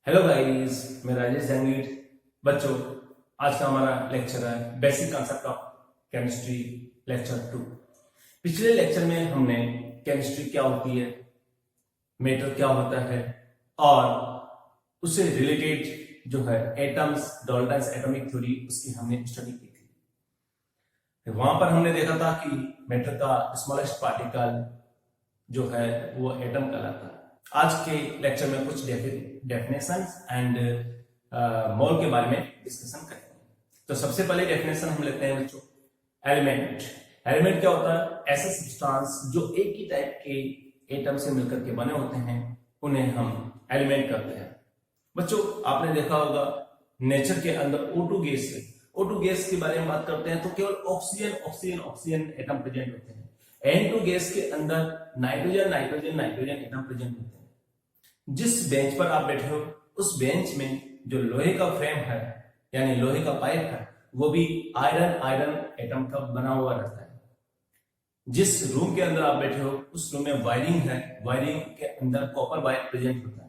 Hello guys, मैं राजेश जहांगीर। बच्चों, आज का हमारा लेक्चर है basic concept of chemistry lecture 2। पिछले लेक्चर में हमने केमिस्ट्री क्या होती है, मैटर क्या होता है और उससे रिलेटेड जो है एटम्स, डाल्टन्स एटॉमिक थ्योरी, उसकी हमने स्टडी की थी। वहां पर हमने देखा था कि मैटर का स्मॉलेस्ट पार्टिकल जो है वो एटम कहलाता है। आज के लेक्चर में कुछ डेफिनेशंस एंड मोल के बारे में डिस्कशन करेंगे। तो सबसे पहले डेफिनेशन हम लेते हैं बच्चों, एलिमेंट। एलिमेंट क्या होता है? ऐसे सब्सटेंस जो एक ही टाइप के एटम से मिलकर के बने होते हैं, उन्हें हम एलिमेंट कहते हैं। बच्चों, आपने देखा होगा नेचर के अंदर O2 गैस है। O2 गैस के बारे में बात करते हैं तो केवल oxygen oxygen oxygen atom present होते हैं। N2 गैस के अंदर nitrogen nitrogen nitrogen atom present होते हैं। जिस बेंच पर आप बैठे हो उस बेंच में जो लोहे का फ्रेम है यानी लोहे का पाइप है, वो भी आयरन आयरन एटम का बना हुआ रहता है। जिस रूम के अंदर आप बैठे हो उस रूम में वायरिंग है, वायरिंग के अंदर कॉपर वायर प्रेजेंट होता है।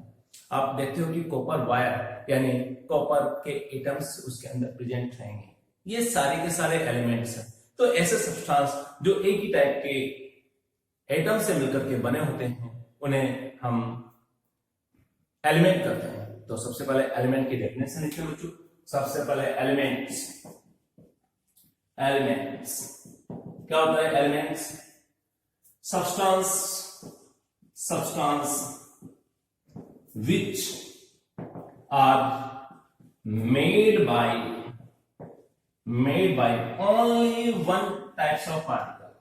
आप देखते हो कि कॉपर वायर यानी कॉपर के एटम्स उसके अंदर प्रेजेंट रहेंगे। ये सारे के सारे एलिमेंट्स हैं। तो ऐसे सब्सटेंस जो एक ही टाइप के एटम से मिलकर के बने होते हैं, उन्हें हम एलिमेंट कहते हैं। तो सबसे पहले एलिमेंट की डेफिनेशन लिखते हैं बच्चों। सबसे पहले एलिमेंट्स एलिमेंट्स क्या होता है? Elements substance substance which are made by only one types of particle,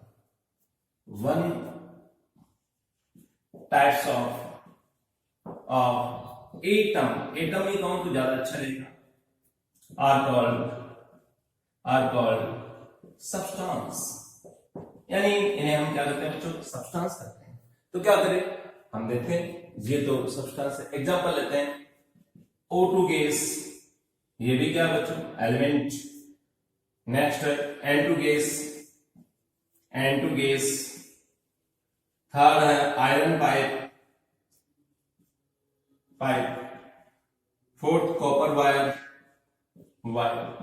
one types of atom ही कहूं तो ज्यादा अच्छा रहेगा, are called substance। यानी इन्हें हम क्या करते हैं बच्चों? सब्सटेंस करते हैं। तो क्या करें हम? देखते हैं, ये तो सब्सटेंस है। एग्जांपल लेते हैं, O2 गैस, ये भी क्या बच्चों? Element. Next N2 gas, N2 gas. Third है iron pipe, fourth copper wire,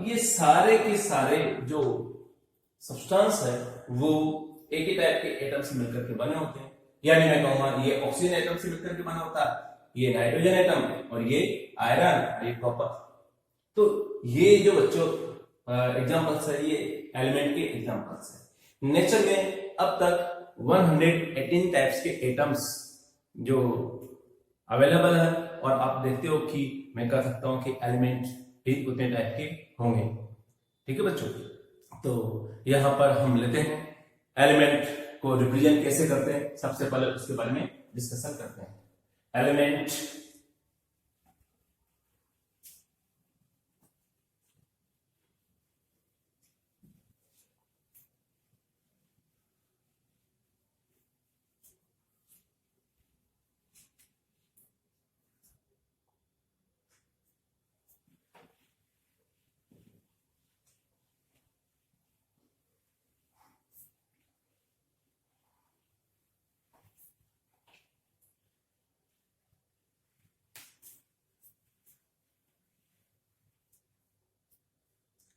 ये सारे के सारे जो सब्सटेंस है वो एक ही टाइप के एटम से मिलकर के बने होते हैं। यानी मैं कहूंगा ये ऑक्सीजन एटम से मिलकर के बना होता है, ये नाइट्रोजन एटम और ये आयरन और ये कॉपर। तो ये जो बच्चों एग्जांपल्स है, ये एलिमेंट के एग्जांपल्स है। नेचर में अब तक 118 टाइप्स के एटम्स जो अवेलेबल है, और आप देखते हो कि मैं कह सकता हूं कि एलिमेंट भी उतने टाइप के होंगे। ठीक है बच्चों, तो यहां पर हम लेते हैं एलिमेंट को रिप्रेजेंट कैसे करते हैं। सबसे पहले उसके बारे में डिस्कशन करते हैं। एलिमेंट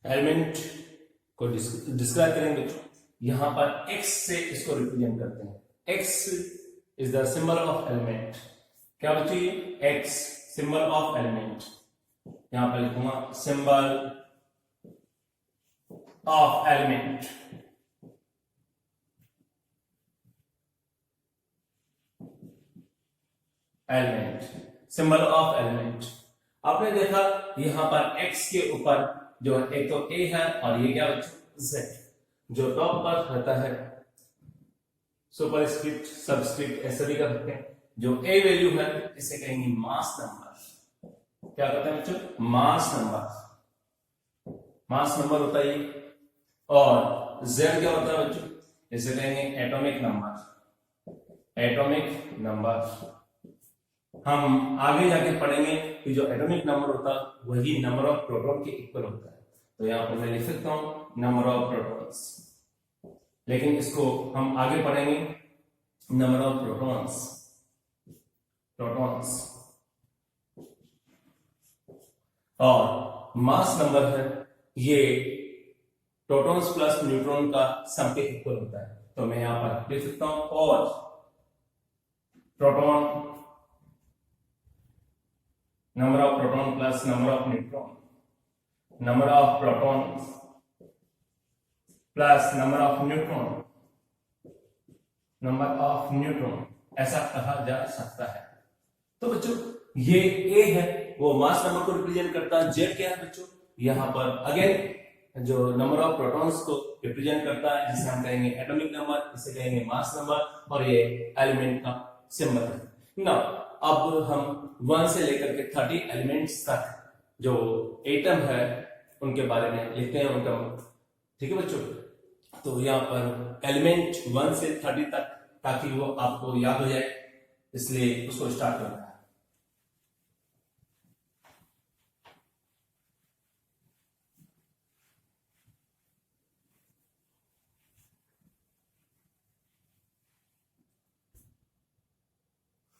एलिमेंट को डिस्क्राइब करेंगे। यहां पर एक्स से इसको रिप्रेजेंट करते हैं। X is the symbol of element. क्या बच्चे? X symbol of element. यहां पर लिखूंगा symbol of element. Element symbol of element. आपने देखा यहां पर एक्स के ऊपर जो एक तो ए है और ये क्या बच्चों? जेड। जो टॉप पर रहता है सुपरस्क्रिप्ट सबस्क्रिप्ट ऐसे भी कर सकते हैं। जो ए वैल्यू है इसे कहेंगे मास नंबर। क्या कहते हैं बच्चों? Mass number. मास नंबर होता है ये। और जेड क्या होता है बच्चों? इसे कहेंगे एटॉमिक नंबर। एटॉमिक नंबर हम आगे जाके पढ़ेंगे कि जो एटॉमिक नंबर होता है वही नंबर ऑफ प्रोटॉन के इक्वल होता है। तो यहां पर मैं लिख सकता हूं नंबर ऑफ प्रोटॉन्स, लेकिन इसको हम आगे पढ़ेंगे नंबर ऑफ प्रोटॉन्स। और मास नंबर है ये प्रोटॉन्स प्लस न्यूट्रॉन का सम के इक्वल होता है। तो मैं यहां पर लिख सकता हूं और proton number of proton plus number of neutron, number of proton plus number of neutron, number of neutron, ऐसा कहा जा सकता है। तो बच्चों ये ए है वो मास नंबर को रिप्रेजेंट करता है। जेड क्या है बच्चों, यहां पर अगेन जो नंबर ऑफ प्रोटॉन्स को रिप्रेजेंट करता है, जिसे हम कहेंगे एटॉमिक नंबर, इसे कहेंगे मास नंबर, और ये एलिमेंट का सिंबल है ना। अब हम 1 से लेकर के 30 एलिमेंट्स तक जो एटम है उनके बारे में लिखते हैं, उनका, ठीक है बच्चों। तो यहाँ पर एलिमेंट 1 से 30 तक, ताकि वो आपको याद हो जाए, इसलिए उसको स्टार्ट करना है।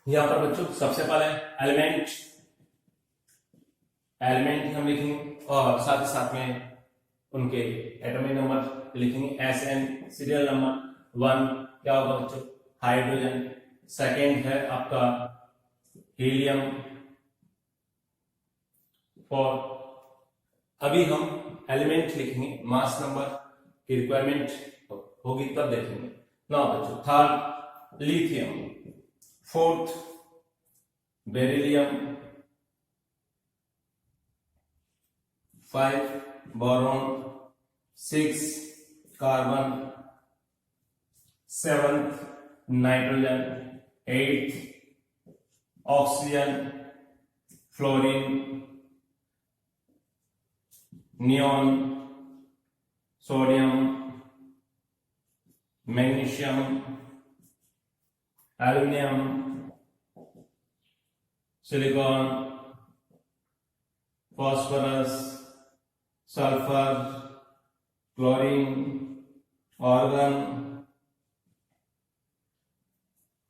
यहां पर बच्चों सबसे पहले एलिमेंट हम लिखेंगे और साथ ही साथ में उनके एटॉमिक नंबर लिखेंगे। एसएन सीरियल नंबर 1 क्या होगा बच्चों, हाइड्रोजन। सेकेंड है आपका हीलियम 4। अभी हम एलिमेंट लिखेंगे, मास नंबर की रिक्वायरमेंट होगी तब देखेंगे ना बच्चों। Third lithium, fourth beryllium, 5 boron, 6 carbon, 7 nitrogen, 8 oxygen, fluorine, neon, sodium, magnesium, aluminium, silicon, phosphorus, sulphur, chlorine, organ,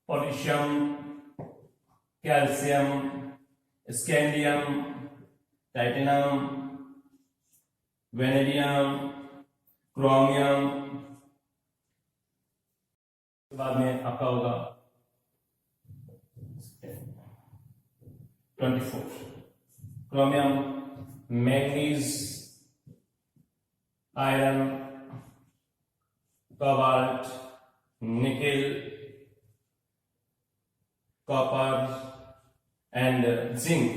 potassium, calcium, scandium, titanium, vanadium, chromium. बाद में आपका होगा 24 chromium, manganese, iron, cobalt, nickel, copper and zinc.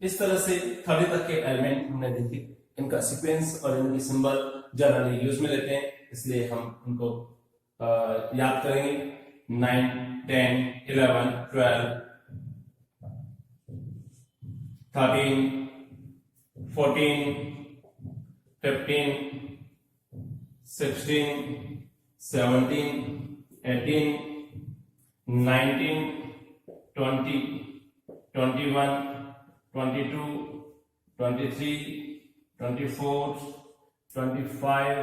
इस तरह से 30 तक के element हमने देखे। इनका सीक्वेंस और इनकी सिंबल जनरली यूज में लेते हैं, इसलिए हम उनको याद करेंगे। 9, 10, 11, 12, 13, 14, 15, 16, 17, 18, 19, 20, 21, 22, 23, 24, 25,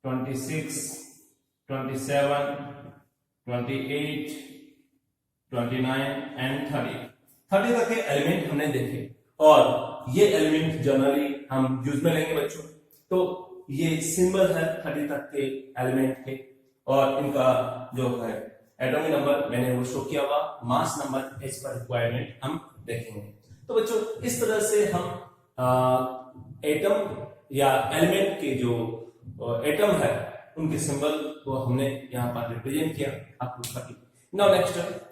26, 27, 28, 29 एंड 30। 30 तक के एलिमेंट हमने देखे और ये एलिमेंट जनरली हम यूज में लेंगे बच्चों। तो ये सिंबल है 30 तक के एलिमेंट के, और इनका जो है एटॉमिक नंबर मैंने वो शो किया हुआ, mass number as per requirement हम देखेंगे। तो बच्चों इस तरह से हम एटम या एलिमेंट के जो एटम है उनके सिंबल को हमने यहां पर रिप्रेजेंट किया आपको। नाउ नेक्स्ट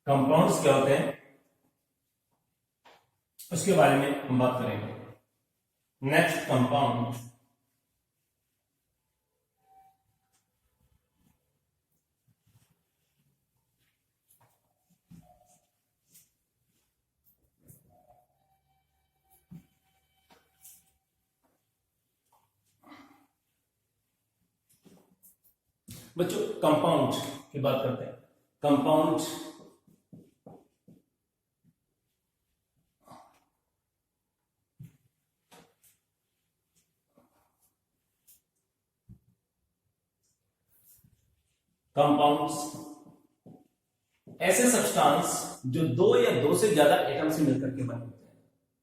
कंपाउंड्स क्या होते हैं उसके बारे में हम बात करेंगे। नेक्स्ट कंपाउंड बच्चों कंपाउंड की बात करते हैं। कंपाउंड कंपाउंड्स, ऐसे सब्सटेंस जो दो या दो से ज्यादा एटम से मिलकर के बने होते हैं।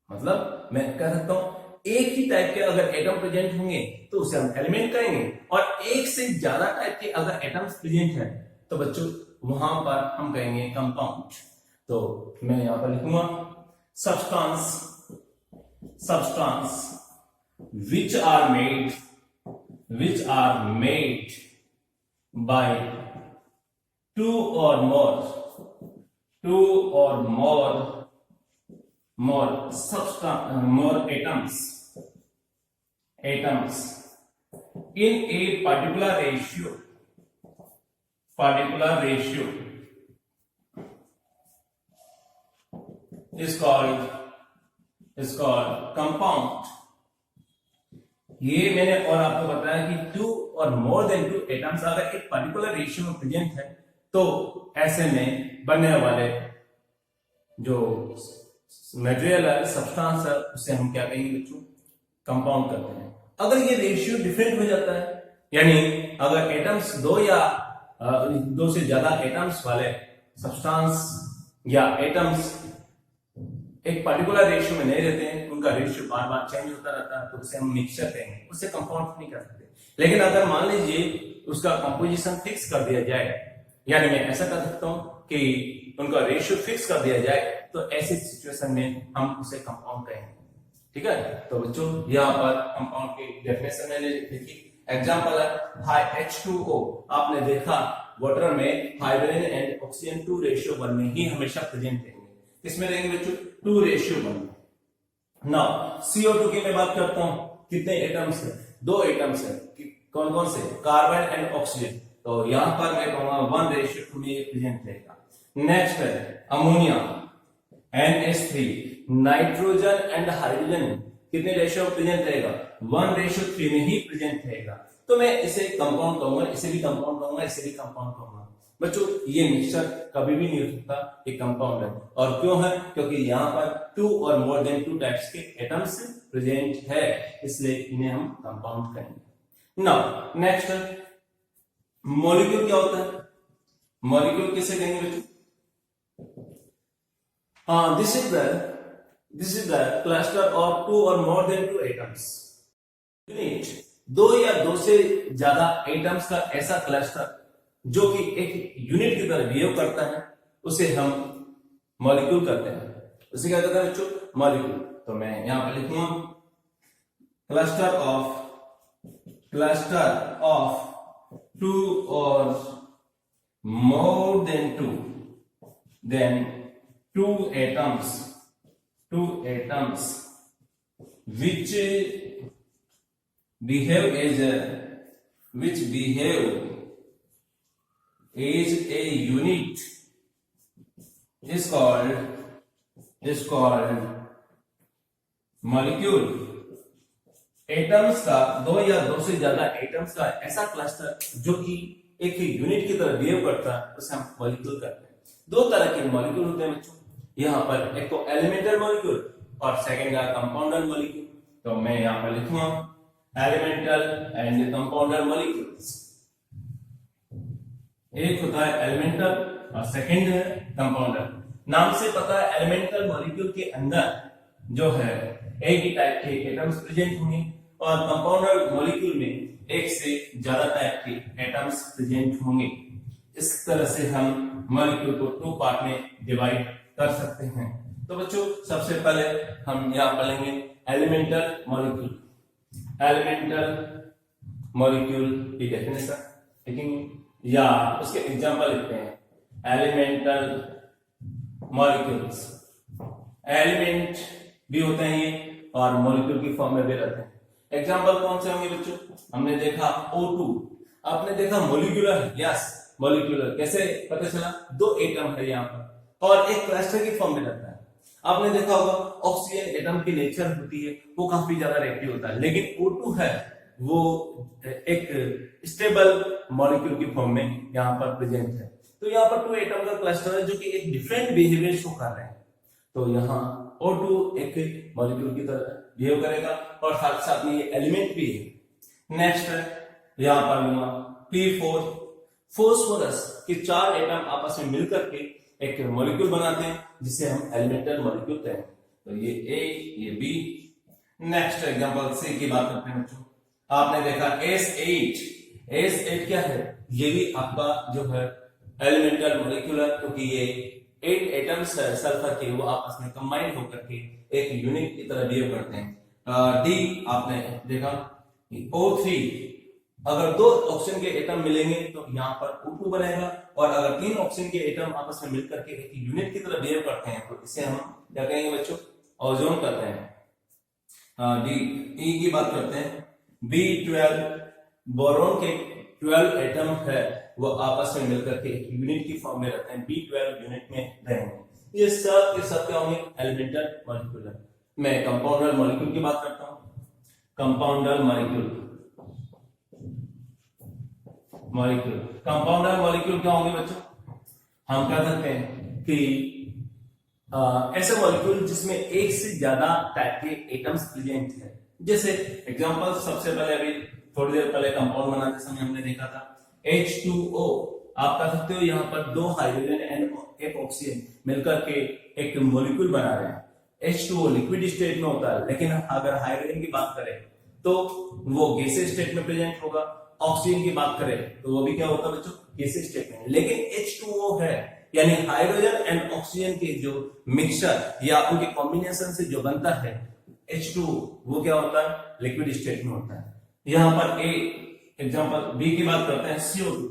मतलब मैं कह सकता हूं एक ही टाइप के अगर एटम प्रेजेंट होंगे तो उसे हम एलिमेंट कहेंगे, और एक से ज्यादा टाइप के अगर एटम्स प्रेजेंट है तो बच्चों वहां पर हम कहेंगे कंपाउंड। तो मैं यहां पर लिखूंगा substance which are made by two or more atoms in a particular ratio is called compound। ये मैंने और आपको बताया कि टू और मोर देन टू एटम्स अगर एक पर्टिकुलर रेशियो में प्रेजेंट है तो ऐसे में बनने वाले जो मटेरियल है, सब्सटेंस है, उसे हम क्या कहेंगे बच्चों? कंपाउंड करते हैं। अगर ये रेशियो डिफरेंट हो जाता है, यानी अगर एटम्स दो या दो से ज्यादा एटम्स वाले सब्सटेंस या एटम्स एक पर्टिकुलर रेशियो में नहीं रहते हैं, उनका रेशियो बार बार चेंज होता रहता है, तो उसे हम मिक्सचर कहेंगे, उससे कंपाउंड नहीं कर सकते। लेकिन अगर मान लीजिए उसका कंपोजिशन फिक्स कर दिया जाए, यानी मैं ऐसा कर सकता हूं कि उनका रेशियो फिक्स कर दिया जाए, तो ऐसी सिचुएशन में हम उसे कंपाउंड कहेंगे। ठीक है, तो बच्चों यहाँ पर कंपाउंड की डेफिनेशन मैंने लिखी। एग्जांपल है H2O। आपने देखा वाटर में हाइड्रोजन एंड ऑक्सीजन 2:1 में ही हमेशा प्रेजेंट रहेंगे। किसमें रहेंगे बच्चों? 2:1। नाउ CO2 की मैं बात करता हूं, कितने एटम्स है? 2 एटम्स है। कौन कौन से? Carbon and oxygen. तो यहां पर मैं कहूंगा 1:2 में प्रेजेंट रहेगा। नेक्स्ट है ammonia NH3। Nitrogen and hydrogen कितने रेशियो में प्रेजेंट रहेगा? 1:3 में ही प्रेजेंट रहेगा। तो मैं इसे कंपाउंड कहूंगा, इसे भी कंपाउंड कहूंगा, इसे भी कंपाउंड कहूंगा। बच्चों ये मिक्सचर कभी भी नहीं हो सकता, एक कंपाउंड है। और क्यों है? क्योंकि यहाँ पर 2 और मोर देन 2 टाइप्स के एटम्स प्रेजेंट है, इसलिए इन्हें हम कंपाउंड कहेंगे। नाउ नेक्स्ट मॉलिक्यूल क्या होता है? मॉलिक्यूल किसे कहेंगे बच्चों? This is the cluster of 2 और मोर देन 2 एटम्स। यूनिट, दो या दो से ज्यादा एटम्स का ऐसा क्लस्टर जो कि एक यूनिट की तरह बिहेव करता है, उसे हम मॉलिक्यूल कहते हैं। उसे क्या कहते हैं बच्चों? मॉलिक्यूल। तो मैं यहां पर लिखूंगा क्लस्टर ऑफ 2 और more than 2 atoms which behave as a unit is called molecule। Atoms का, दो या दो से ज्यादा एटम्स का ऐसा क्लस्टर जो कि एक ही यूनिट की तरह बिहेव करता है, उसे हम मॉलिक्यूल कहते हैं। दो तरह के मॉलिक्यूल होते हैं बच्चों, यहाँ पर एक तो एलिमेंटल मॉलिक्यूल और सेकंड है कंपाउंडर मॉलिक्यूल। तो मैं यहाँ पर लिखूंगा एलिमेंटल एंड कंपाउंडर मॉलिक्यूल्स। एक होता है एलिमेंटल और सेकंड है कंपाउंडर। नाम से पता है एलिमेंटल मॉलिक्यूल के अंदर जो है एक ही टाइप के एटम्स प्रेजेंट होंगे, और कंपाउंडर मॉलिक्यूल में एक से ज्यादा टाइप के एटम्स प्रेजेंट होंगे। इस तरह से हम मॉलिक्यूल को 2 पार्ट में डिवाइड कर सकते हैं। तो बच्चों सबसे पहले हम यहाँ पढ़ेंगे एलिमेंटल मॉलिक्यूल की डेफिनेशन लिखेंगे या उसके एग्जांपल लिखते हैं। एलिमेंटल मॉलिक्यूल्स, एलिमेंट भी होते हैं ये और मॉलिक्यूल की फॉर्म में भी रहते हैं। एग्जांपल कौन से होंगे बच्चों? हमने देखा O2, आपने देखा मॉलिक्यूलर है। यस, मॉलिक्यूलर कैसे पता चला? 2 एटम है यहाँ पर और एक क्लस्टर की फॉर्म में रहता है। आपने देखा होगा ऑक्सीजन एटम की नेचर होती है, वो काफी ज्यादा रिएक्टिव होता है, लेकिन O2 है वो एक स्टेबल मॉलिक्यूल की फॉर्म में यहाँ पर प्रेजेंट है। तो यहाँ पर 2 एटम का क्लस्टर है जो कि एक डिफरेंट बिहेवियर शो कर रहे हैं। तो यहाँ O2 एक मॉलिक्यूल की तरह बिहेव करेगा और साथ साथ में ये एलिमेंट भी है। नेक्स्ट है यहाँ पर P4। फोस्फोरस के 4 एटम आपस में मिलकर के एक मॉलिक्यूल बनाते हैं जिसे हम एलिमेंटल मॉलिक्यूल कहते हैं। तो ये ए, ये बी। नेक्स्ट एग्जांपल सी की बात करते हैं बच्चों। आपने देखा S8, S8 क्या है? ये भी आपका जो है एलिमेंटल मॉलिक्यूल है, क्योंकि ये 8 एटम्स है सल्फर के, वो आपस में कंबाइन होकर के एक यूनिट की तरह बिहेव करते हैं। डी आपने देखा O3, अगर 2 ऑक्सीजन के एटम मिलेंगे तो यहाँ पर O2 बनेगा, और अगर 3 ऑक्सीजन के एटम आपस में मिलकर के एक यूनिट की तरह बिहेव करते हैं तो इसे हम क्या कहेंगे बच्चों? ओजोन कहते हैं। डी ई की बात करते हैं। B12, बोरोन के 12 एटम है वो आपस में मिलकर के एक यूनिट की फॉर्म में रहते हैं, B12 यूनिट में रहेंगे। ये सब के सब क्या होंगे? Elemental molecule. मैं कंपाउंडल मॉलिक्यूल की बात करता हूं। कंपाउंडल कंपाउंडल मॉलिक्यूल क्या होंगे बच्चों? हम क्या करते हैं कि ऐसे मॉलिक्यूल जिसमें एक से ज्यादा टाइप के एटम्स प्रेजेंट है। जैसे एग्जांपल सबसे पहले अभी थोड़ी देर पहले कंपाउंड बनाते समय हमने देखा था H2O। आप कह सकते हो यहाँ पर 2 हाइड्रोजन एंड एक ऑक्सीजन मिलकर के एक मॉलिक्यूल बना रहे हैं। H2O लिक्विड स्टेट में होता है, लेकिन अगर हाइड्रोजन की बात करें तो वो गैसीय स्टेट में प्रेजेंट होगा। ऑक्सीजन की बात करें तो वो भी क्या होता है बच्चों? गैसीय स्टेट में। लेकिन H2O है, यानी हाइड्रोजन एंड ऑक्सीजन के जो मिक्सचर या उनके कॉम्बिनेशन से जो बनता है H2O, वो क्या होता है? लिक्विड स्टेट में होता है। यहाँ पर ए एग्जांपल बी की बात करते हैं CO2,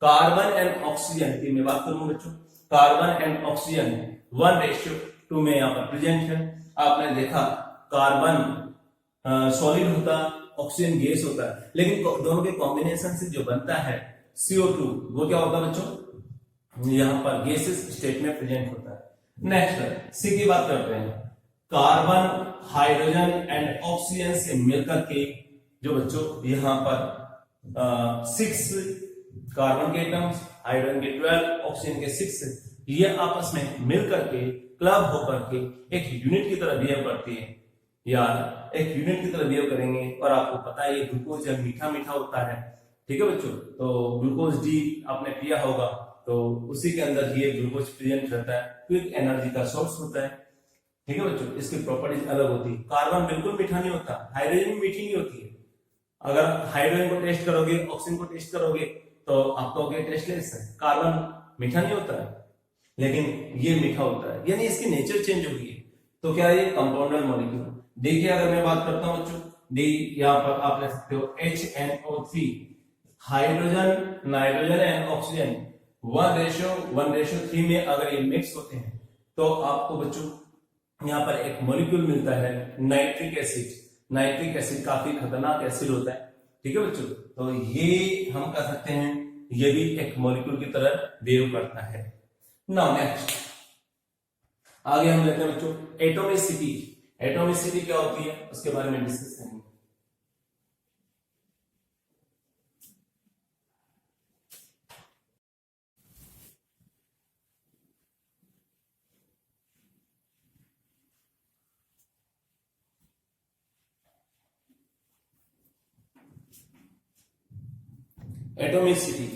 कार्बन एंड ऑक्सीजन की मैं बात करूं बच्चों। कार्बन एंड ऑक्सीजन 1:2 में यहाँ पर प्रेजेंट है। आपने देखा कार्बन सॉलिड होता है, ऑक्सीजन गैस होता है, लेकिन दोनों के कॉम्बिनेशन से जो बनता है CO2, वो क्या होता है बच्चों? यहाँ पर गैसेस स्टेट में प्रेजेंट होता है। नेक्स्ट सी की बात करते हैं। कार्बन, हाइड्रोजन एंड ऑक्सीजन से मिलकर के जो बच्चों यहाँ पर 6 कार्बन के एटम्स, हाइड्रोजन के 12, ऑक्सीजन के 6, ये आपस में मिलकर के क्लब होकर के एक यूनिट की तरह बिहेव करती है, या एक यूनिट की तरह बिहेव करेंगे। और आपको पता है ये ग्लूकोज जब मीठा मीठा होता है, ठीक है बच्चों, तो ग्लूकोज डी आपने पिया होगा, तो उसी के अंदर ये ग्लूकोज प्रेजेंट रहता है, क्विक एनर्जी का सोर्स होता है। ठीक है बच्चों, इसकी प्रॉपर्टीज अलग होती है। कार्बन बिल्कुल मीठा नहीं होता, हाइड्रोजन मीठी नहीं होती है। अगर हाइड्रोजन को टेस्ट करोगे, ऑक्सीजन को टेस्ट करोगे, तो आप कहोगे टेस्टलेस है, कार्बन मीठा नहीं होता है, लेकिन ये मीठा होता है, यानी इसकी नेचर चेंज हो गई है। तो क्या है? कंपाउंडल मॉलिक्यूल। देखिए अगर मैं बात करता हूं बच्चों, डी यहाँ पर आप ले सकते हो HNO3, hydrogen, nitrogen and oxygen 1:3 में अगर ये मिक्स होते हैं तो आपको बच्चों यहाँ पर एक मॉलिक्यूल मिलता है नाइट्रिक एसिड। नाइट्रिक एसिड काफी खतरनाक एसिड होता है, ठीक है बच्चों। तो ये हम कह सकते हैं ये भी एक मॉलिक्यूल की तरह बिहेव करता है। नाउ नेक्स्ट आगे हम लेते हैं बच्चों एटॉमिसिटी। एटॉमिसिटी क्या होती है उसके बारे में डिस्कस करेंगे। एटॉमिसिटी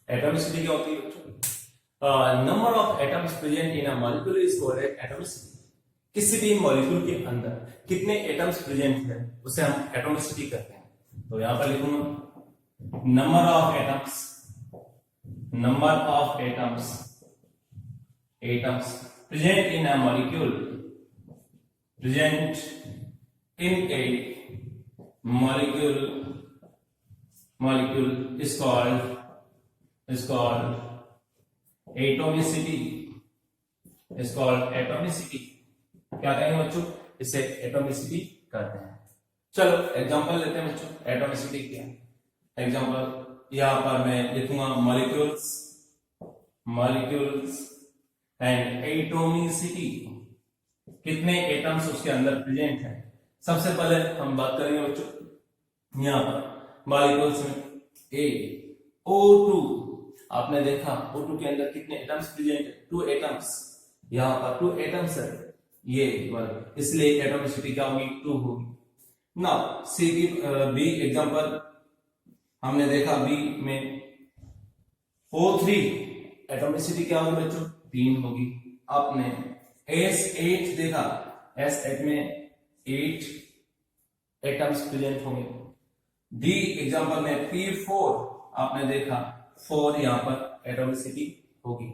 एटॉमिसिटी क्या होती है बच्चों? Number of atoms present in a molecule is called atomicity. किसी भी मॉलिक्यूल के अंदर कितने एटम्स प्रेजेंट है उसे हम एटॉमिसिटी कहते हैं। तो यहां पर लिखूंगा number of atoms, number of atoms present in a molecule, present in a molecule is called atomicity, is called atomicity। क्या कहेंगे बच्चों? इसे एटॉमिसिटी कहते हैं। चलो एग्जांपल लेते हैं बच्चों, एटॉमिसिटी क्या है। एग्जांपल यहां पर मैं लिखूंगा मॉलिक्यूल्स एंड एटॉमिसिटी, कितने एटम्स उसके अंदर प्रेजेंट है। सबसे पहले हम बात करेंगे बच्चों यहाँ पर मॉलिक्यूल्स में ए O2। आपने देखा O2 के अंदर कितने एटम्स प्रेजेंट है? 2 एटम्स। यहाँ पर 2 एटम्स है, ये वाला, इसलिए एटॉमिसिटी क्या होगी 2 होगी। ना सी की बी एग्जांपल हमने देखा, बी में O3 एटॉमिसिटी क्या होगी बच्चों 3 होगी। आपने S8 देखा, S8 में 8 एटम्स प्रेजेंट होंगे। डी एग्जांपल में P4 आपने देखा 4 यहां पर एटॉमिसिटी होगी।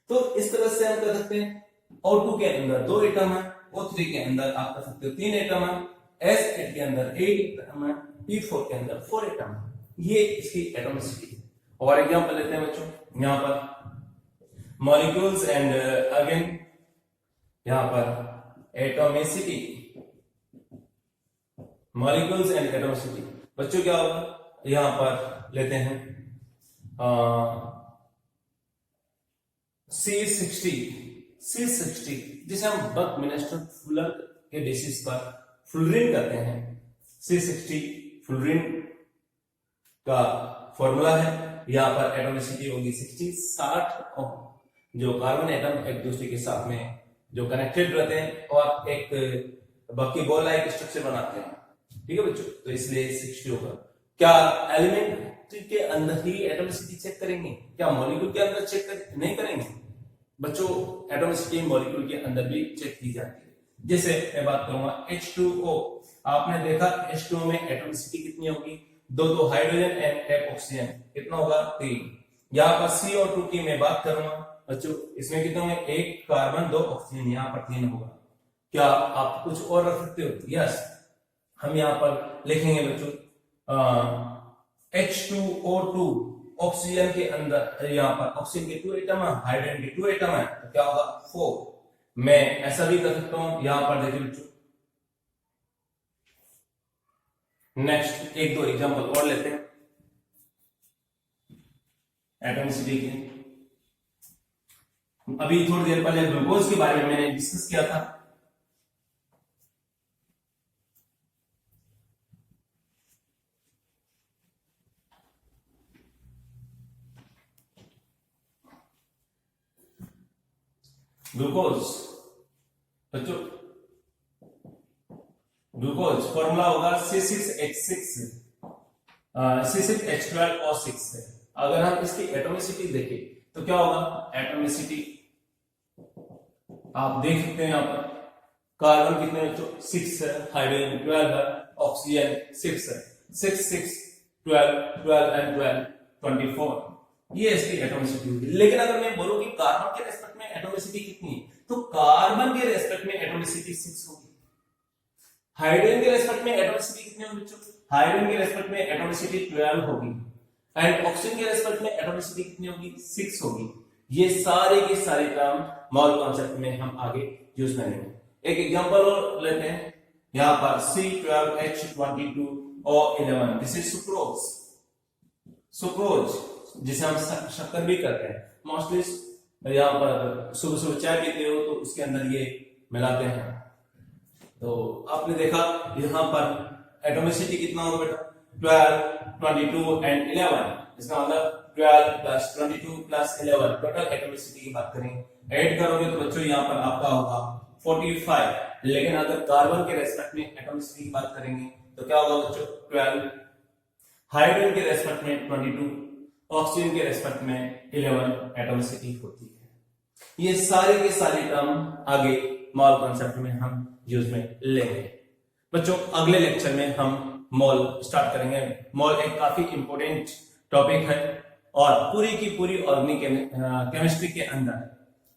तो इस तरह से हम कह सकते हैं O2 के अंदर 2 एटम है, O3 के अंदर आप कह सकते हो 3 एटम है, S8 के अंदर 8 एटम है, P4 के अंदर 4 एटम है। ये इसकी एटॉमिसिटी है। और एग्जांपल लेते हैं बच्चों, यहां पर मॉलिक्यूल्स एंड अगेन यहां पर एटॉमिसिटी, मॉलिक्यूल्स एंड एटॉमिसिटी बच्चों क्या होगा, यहां पर लेते हैं C60 जिसे हम बकमिन्स्टर फुलर के बेसिस पर फ्लोरीन कहते हैं। C60 फ्लोरीन का फॉर्मूला है। यहां पर एटॉमिसिटी होगी 60 जो कार्बन एटम एक दूसरे के साथ में जो कनेक्टेड रहते हैं और एक बक्की बॉल लाइक स्ट्रक्चर बनाते हैं, ठीक है बच्चों, तो इसलिए 60 होगा। क्या एलिमेंट के अंदर ही एटॉमिसिटी चेक करेंगे, क्या मॉलिक्यूल के अंदर चेक नहीं करेंगे बच्चों? एटॉमिसिटी मॉलिक्यूल के अंदर भी चेक की जाती है। जैसे मैं बात करूंगा H2O, आपने देखा H2O में एटॉमिसिटी कितनी होगी, 2 हाइड्रोजन एंड 1 ऑक्सीजन, कितना होगा 3। यहाँ पर CO2 की मैं बात करूंगा बच्चों, इसमें कितना होंगे 1 कार्बन 2 ऑक्सीजन, यहाँ पर 3 होगा। क्या आप कुछ और रख सकते हो? यस, हम यहाँ पर लिखेंगे बच्चों H2O2 ऑक्सीजन के अंदर, यहाँ पर ऑक्सीजन के 2 एटम है, हाइड्रोजन के 2 एटम है, तो क्या होगा 4। मैं ऐसा भी कर सकता हूं, यहां पर देखिए बच्चों, नेक्स्ट 1-2 एग्जांपल और लेते हैं एटॉमिसिटी के। अभी थोड़ी देर पहले ग्लूकोज के बारे में मैंने डिस्कस किया था। ग्लूकोज बच्चों, ग्लूकोज फॉर्मूला होगा C6H12O6 है। अगर हम इसकी एटॉमिसिटी देखें तो क्या होगा, एटॉमिसिटी आप देख सकते हैं यहाँ पर कार्बन कितने बच्चों 6 है, हाइड्रोजन 12 है, ऑक्सीजन 6 है, 6 6 12 12 एंड 12 24, ये इसकी एटॉमिसिटी होगी। लेकिन अगर मैं बोलूं कि कार्बन के रेस्पेक्ट में एटॉमिसिटी कितनी है, तो कार्बन के रेस्पेक्ट में एटॉमिसिटी 6 होगी। हाइड्रोजन के रेस्पेक्ट में एटॉमिसिटी कितनी होगी बच्चों, हाइड्रोजन के रेस्पेक्ट में एटॉमिसिटी 12 होगी, एंड ऑक्सीजन के रेस्पेक्ट में एटॉमिसिटी कितनी होगी 6 होगी। ये सारे के सारे टर्म मॉल कॉन्सेप्ट में हम आगे यूज करेंगे। एक एग्जांपल और लेते हैं, यहां पर C12H22O11, this is sucrose. Sucrose जिसे हम शक्कर भी करते हैं, मोस्टली यहाँ पर सुबह सुबह चाय पीते हो तो उसके अंदर ये मिलाते हैं। तो आपने देखा यहाँ पर एटॉमिसिटी कितना होगा बेटा 12 22 एंड 11, इसका मतलब 12 प्लस 22 प्लस 11 टोटल एटॉमिसिटी की बात करें, ऐड करोगे तो बच्चों यहाँ पर आपका होगा 45। लेकिन अगर कार्बन के रेस्पेक्ट में एटॉमिसिटी की बात करेंगे तो क्या होगा बच्चों 12, हाइड्रोजन के रेस्पेक्ट में 22, ऑक्सीजन के रेस्पेक्ट में 11 एटॉमिसिटी होती है। ये सारे के सारे टर्म आगे मॉल कॉन्सेप्ट में हम यूज में लेंगे बच्चों। अगले लेक्चर में हम मॉल स्टार्ट करेंगे। मॉल एक काफी इंपॉर्टेंट टॉपिक है और पूरी की पूरी ऑर्गेनिक केमिस्ट्री के अंदर,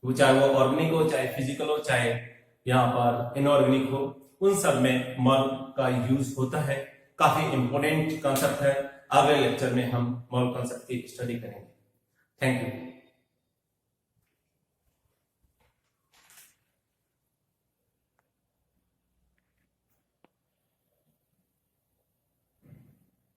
वो चाहे वो ऑर्गेनिक हो, चाहे फिजिकल हो, चाहे यहाँ पर इनऑर्गेनिक हो, उन सब में मॉल का यूज होता है। काफी इंपॉर्टेंट कॉन्सेप्ट है। अगले लेक्चर में हम मॉल कॉन्सेप्ट की स्टडी करेंगे। Thank you.